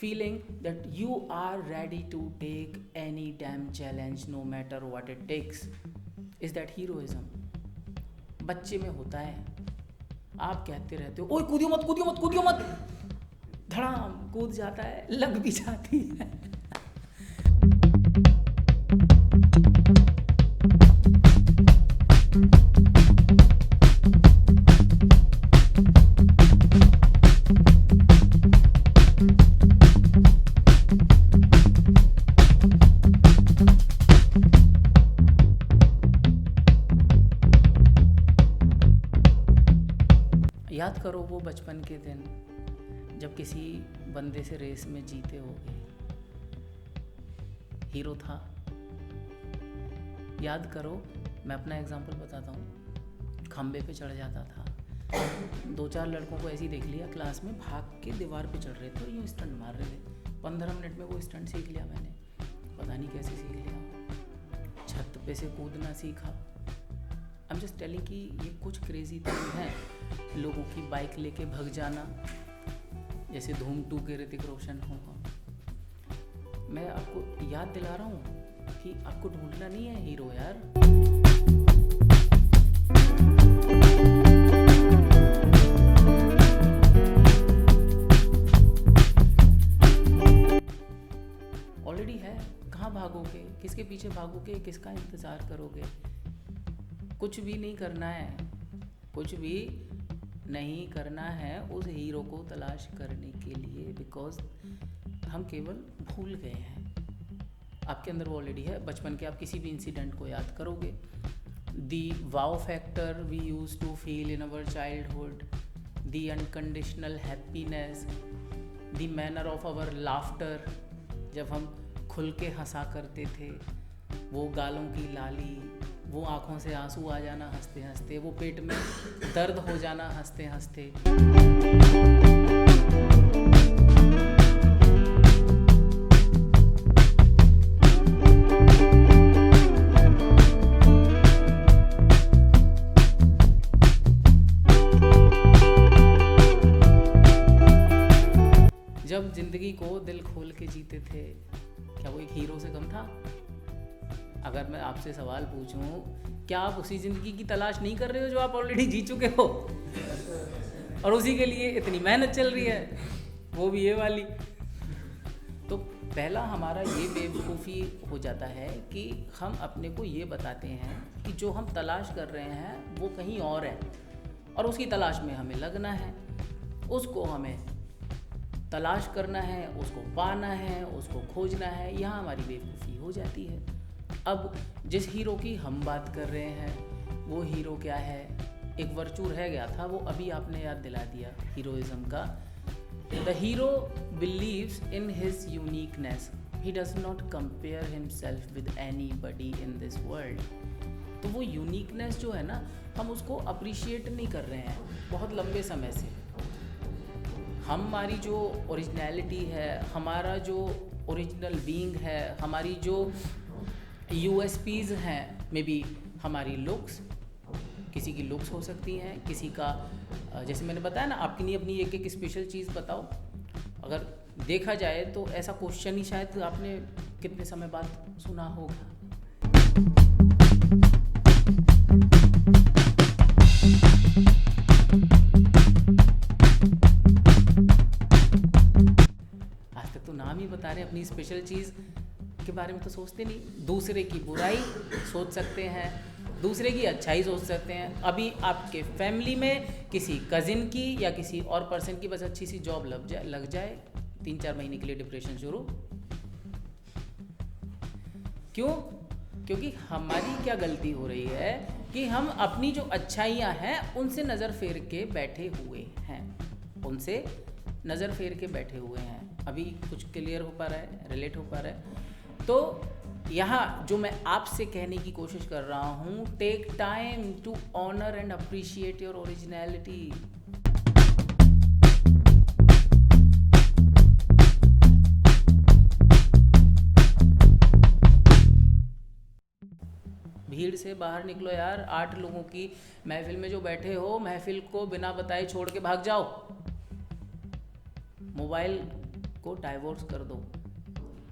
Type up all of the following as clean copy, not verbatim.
feeling that you are ready to take any damn challenge no matter what it takes is that heroism. बच्चे में होता है, आप कहते रहते हो ओए कूदियो मत कूदियो मत कूदियो मत, धड़ाम कूद जाता है, लग भी जाती है. याद करो वो बचपन के दिन जब किसी बंदे से रेस में जीते होगे, हीरो था. याद करो, मैं अपना एग्जांपल बताता हूँ. खंबे पे चढ़ जाता था, 2-4 लड़कों को ऐसे ही देख लिया क्लास में भाग के दीवार पे चढ़ रहे थे और यूँ स्टंट मार रहे थे. 15 मिनट में वो स्टंट सीख लिया मैंने, पता नहीं कैसे सीख लिया. छत पे से कूदना सीखा. आई एम जस्ट टेलिंग कि ये कुछ क्रेजी थिंग है. लोगों की बाइक लेके भग जाना, जैसे धूम 2 के ऋतिक रोशन होगा. मैं आपको याद दिला रहा हूँ कि आपको ढूंढना नहीं है हीरो यार. ऑलरेडी है. कहाँ भागोगे, किसके पीछे भागोगे, किसका इंतज़ार करोगे? कुछ भी नहीं करना है, कुछ भी नहीं करना है उस हीरो को तलाश करने के लिए, बिकॉज हम केवल भूल गए हैं. आपके अंदर वो ऑलरेडी है. बचपन के आप किसी भी इंसिडेंट को याद करोगे. The wow factor we use to feel in our childhood, the unconditional happiness, the manner of our laughter, जब हम खुल के हंसा करते थे, वो गालों की लाली, वो आँखों से आंसू आ जाना हंसते हंसते, वो पेट में दर्द हो जाना हंसते हंसते. जब जिंदगी को दिल खोल के जीते थे, क्या वो एक हीरो से कम था? अगर मैं आपसे सवाल पूछूं, क्या आप उसी ज़िंदगी की तलाश नहीं कर रहे हो जो आप ऑलरेडी जी चुके हो, और उसी के लिए इतनी मेहनत चल रही है, वो भी ये वाली? तो पहला हमारा ये बेवकूफ़ी हो जाता है कि हम अपने को ये बताते हैं कि जो हम तलाश कर रहे हैं वो कहीं और है, और उसकी तलाश में हमें लगना है, उसको हमें तलाश करना है, उसको पाना है, उसको खोजना है. यहाँ हमारी बेवकूफ़ी हो जाती है. अब जिस हीरो की हम बात कर रहे हैं वो हीरो क्या है? एक वर्चू रह गया था, वो अभी आपने याद दिला दिया हीरोइज्म का. The hero believes in his uniqueness, he does not compare himself with anybody in this world. तो वो यूनिकनेस जो है ना, हम उसको अप्रिशिएट नहीं कर रहे हैं बहुत लंबे समय से. हमारी जो ओरिजिनलिटी है, हमारा जो ओरिजिनल बीइंग है, हमारी जो USPs हैं, मे बी हमारी लुक्स, किसी की लुक्स हो सकती हैं, किसी का जैसे मैंने बताया ना, आपकी नहीं अपनी एक स्पेशल चीज़ बताओ. अगर देखा जाए तो ऐसा क्वेश्चन ही शायद आपने कितने समय बाद सुना होगा. आज तक तो नाम ही बता रहे हैं, अपनी स्पेशल चीज़ के बारे में तो सोचते नहीं. दूसरे की बुराई सोच सकते हैं, दूसरे की अच्छाई सोच सकते हैं. अभी आपके फैमिली में किसी कज़िन की या किसी और पर्सन की बस अच्छी सी जॉब लग जाए 3-4 महीने के लिए डिप्रेशन शुरू. क्यों? क्योंकि हमारी क्या गलती हो रही है कि हम अपनी जो अच्छाइयाँ हैं उनसे नज़र फेर के बैठे हुए हैं, उनसे नज़र फेर के बैठे हुए हैं. अभी कुछ क्लियर हो पा रहा है, रिलेट हो पा रहा है? तो यहाँ जो मैं आपसे कहने की कोशिश कर रहा हूँ, take time to honour and appreciate your originality. भीड़ से बाहर निकलो यार. 8 लोगों की महफिल में जो बैठे हो, महफिल को बिना बताए छोड़ के भाग जाओ. मोबाइल को डाइवोर्स कर दो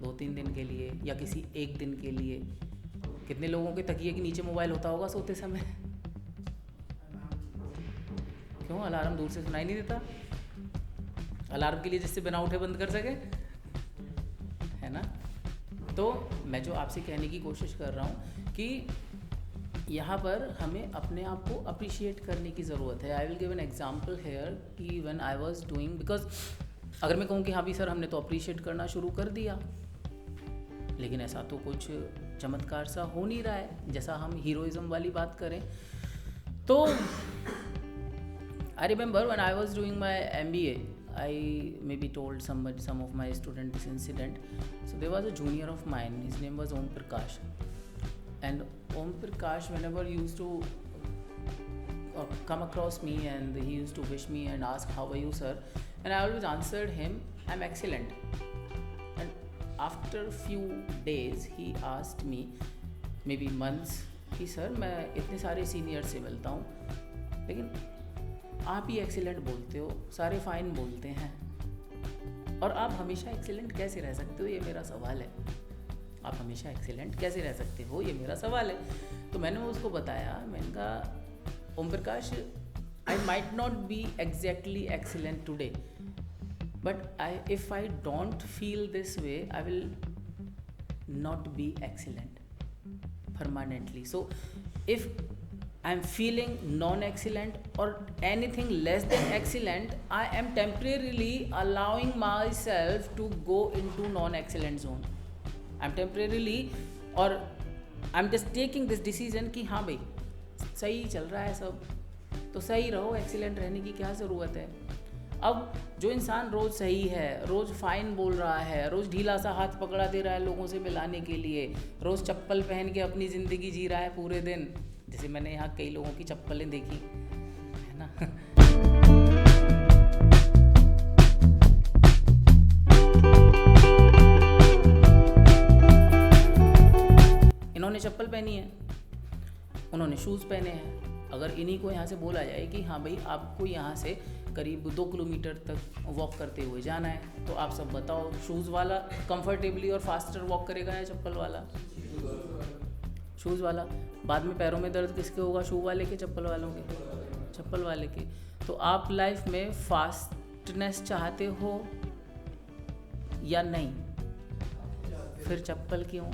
2-3 दिन के लिए या किसी एक दिन के लिए। कितने लोगों के तकिए के नीचे मोबाइल होता होगा सोते समय? क्यों? अलार्म दूर से सुनाई नहीं देता? अलार्म के लिए जिससे बिना उठे बंद कर सके, है ना? तो मैं जो आपसे कहने की कोशिश कर रहा हूँ कि यहाँ पर हमें अपने आप को अप्रिशिएट करने की ज़रूरत है। I will give an example here कि when I was doing, because अगर मैं कहूँ कि हाँ भी सर हमने तो अप्रिशिएट करना शुरू कर दिया, लेकिन ऐसा तो कुछ चमत्कार सा हो नहीं रहा है जैसा हम हीरोइज्म वाली बात करें। तो I remember when I was doing my MBA, I maybe told some of my students this incident. So there was a junior of mine, his name was Om Prakash, and Om Prakash whenever used to come across me and he used to wish me and ask how are you sir, and I always answered him I'm excellent. And after few days he asked me, maybe months, कि sir मैं इतने सारे senior से मिलता हूँ लेकिन आप ही excellent बोलते हो, सारे फाइन बोलते हैं, और आप हमेशा एक्सीलेंट कैसे रह सकते हो, ये मेरा सवाल है। आप हमेशा एक्सीलेंट कैसे रह सकते हो, ये मेरा सवाल है। तो मैंने उसको बताया, मैंने कहा Om Prakash, I might not be exactly excellent today, but if I don't feel this way I will not be excellent permanently. So if I'm feeling non-excellent or anything less than excellent, I am temporarily allowing myself to go into non-excellent zone. I'm temporarily, or I'm just taking this decision कि हाँ भाई सही चल रहा है सब, तो सही रहो, एक्सीलेंट रहने की क्या ज़रूरत है। अब जो इंसान रोज़ सही है, रोज़ फाइन बोल रहा है, रोज़ ढीला सा हाथ पकड़ा दे रहा है लोगों से मिलाने के लिए, रोज़ चप्पल पहन के अपनी ज़िंदगी जी रहा है पूरे दिन, जैसे मैंने यहाँ कई लोगों की चप्पलें देखी, है ना। इन्होंने चप्पल पहनी है, उन्होंने शूज़ पहने हैं। अगर इन्हीं को यहाँ से बोला जाए कि हाँ भाई आपको यहाँ से करीब 2 किलोमीटर तक वॉक करते हुए जाना है, तो आप सब बताओ शूज़ वाला कंफर्टेबली और फास्टर वॉक करेगा या चप्पल वाला? शूज़ वाला। बाद में पैरों में दर्द किसके होगा, शू वाले के, चप्पल वालों के? चप्पल वाले के। तो आप लाइफ में फास्टनेस चाहते हो या नहीं? फिर चप्पल क्यों?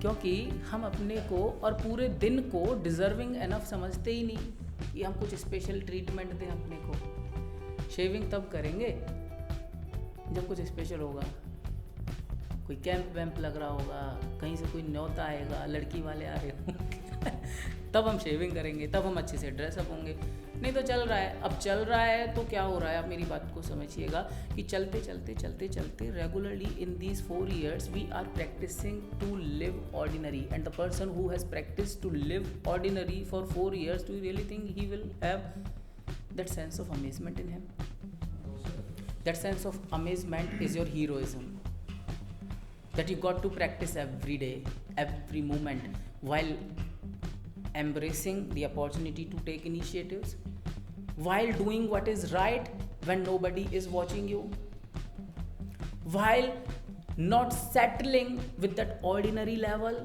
क्योंकि हम अपने को और पूरे दिन को डिज़र्विंग एनफ समझते ही नहीं कि हम कुछ स्पेशल ट्रीटमेंट दें अपने को। शेविंग तब करेंगे जब कुछ स्पेशल होगा, कोई कैंप वैम्प लग रहा होगा, कहीं से कोई न्योता आएगा, लड़की वाले आ रहे होंगे तब हम शेविंग करेंगे, तब हम अच्छे से ड्रेसअप होंगे। नहीं तो चल रहा है, अब चल रहा है तो क्या हो रहा है, आप मेरी बात को समझिएगा कि चलते चलते चलते चलते regularly in these 4 years we are practising to live ordinary, and the person who has practice to live ordinary for 4 years, do you really think he will have that sense of amazement in him? That sense of amazement is your heroism, that you got to practice every day, every moment, while embracing the opportunity to take initiatives, while doing what is right when nobody is watching you, while not settling with that ordinary level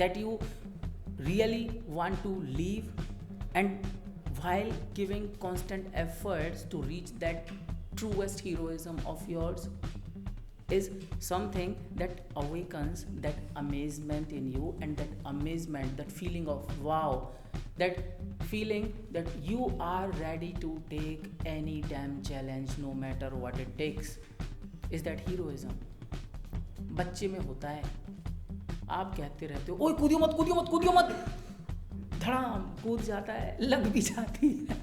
that you really want to leave, and while giving constant efforts to reach that truest heroism of yours, is something that awakens that amazement in you, and that amazement, that feeling of wow, that feeling that you are ready to take any damn challenge no matter what it takes, is that heroism. बच्चे में होता है, आप कहते रहते हो ओए कूदियो मत कूदियो मत कूदियो मत, धड़ाम कूद जाता है, लग भी जाती है